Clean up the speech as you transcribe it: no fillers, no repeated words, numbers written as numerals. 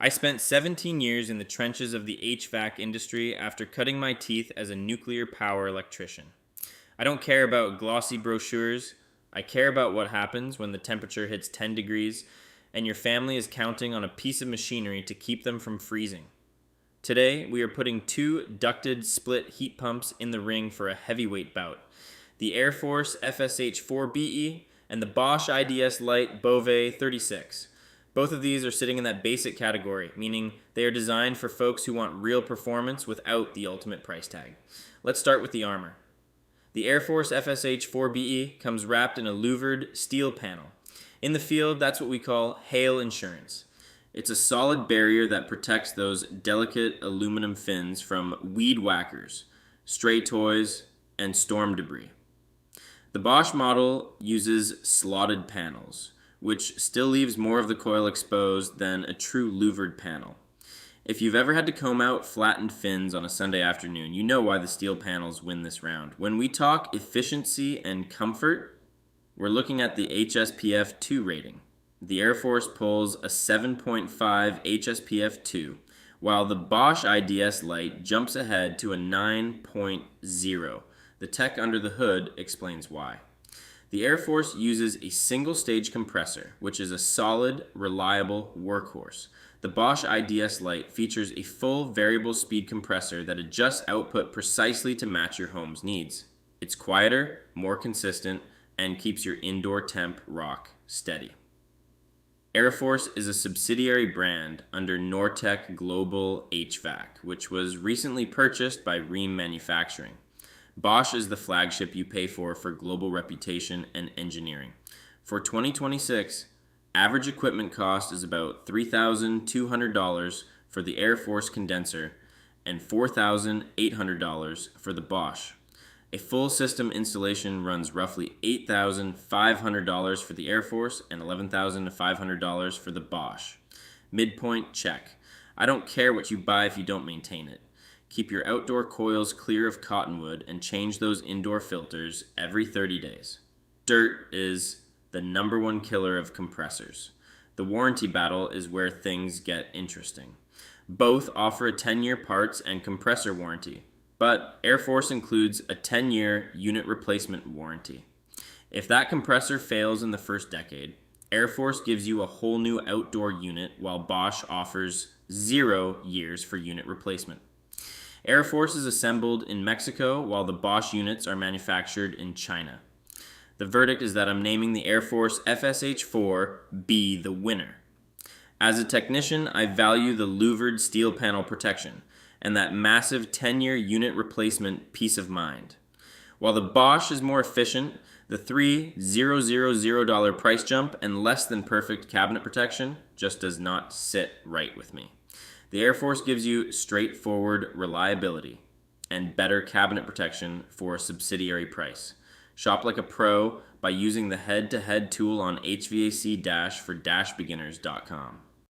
I spent 17 years in the trenches of the HVAC industry after cutting my teeth as a nuclear power electrician. I don't care about glossy brochures. I care about what happens when the temperature hits 10 degrees and your family is counting on a piece of machinery to keep them from freezing. Today, we are putting two ducted split heat pumps in the ring for a heavyweight bout. The Aireforce FSH4BE and the Bosch IDS Lite Bove 36. Both of these are sitting in that basic category, meaning they are designed for folks who want real performance without the ultimate price tag. Let's start with the armor. The Aireforce FSH4BE comes wrapped in a louvered steel panel. In the field, that's what we call hail insurance. It's a solid barrier that protects those delicate aluminum fins from weed whackers, stray toys, and storm debris. The Bosch model uses slotted panels, which still leaves more of the coil exposed than a true louvered panel. If you've ever had to comb out flattened fins on a Sunday afternoon, you know why the steel panels win this round. When we talk efficiency and comfort, we're looking at the HSPF 2 rating. The Aireforce pulls a 7.5 HSPF 2, while the Bosch IDS Lite jumps ahead to a 9.0. The tech under the hood explains why. The Aireforce uses a single-stage compressor, which is a solid, reliable workhorse. The Bosch IDS Lite features a full variable speed compressor that adjusts output precisely to match your home's needs. It's quieter, more consistent, and keeps your indoor temp rock steady. Aireforce is a subsidiary brand under Nortec Global HVAC, which was recently purchased by Rheem Manufacturing. Bosch is the flagship you pay for global reputation and engineering. For 2026, average equipment cost is about $3,200 for the Aireforce condenser and $4,800 for the Bosch. A full system installation runs roughly $8,500 for the Aireforce and $11,500 for the Bosch. Midpoint, check. I don't care what you buy if you don't maintain it. Keep your outdoor coils clear of cottonwood and change those indoor filters every 30 days. Dirt is the number one killer of compressors. The warranty battle is where things get interesting. Both offer a 10-year parts and compressor warranty, but Aireforce includes a 10-year unit replacement warranty. If that compressor fails in the first decade, Aireforce gives you a whole new outdoor unit while Bosch offers 0 years for unit replacement. Aireforce is assembled in Mexico while the Bosch units are manufactured in China. The verdict is that I'm naming the Aireforce FSH4B the winner. As a technician, I value the louvered steel panel protection and that massive 10-year unit replacement peace of mind. While the Bosch is more efficient, the $3,000 price jump and less than perfect cabinet protection just does not sit right with me. The Aireforce gives you straightforward reliability and better cabinet protection for a subsidiary price. Shop like a pro by using the head-to-head tool on HVAC Dash for dashbeginners.com.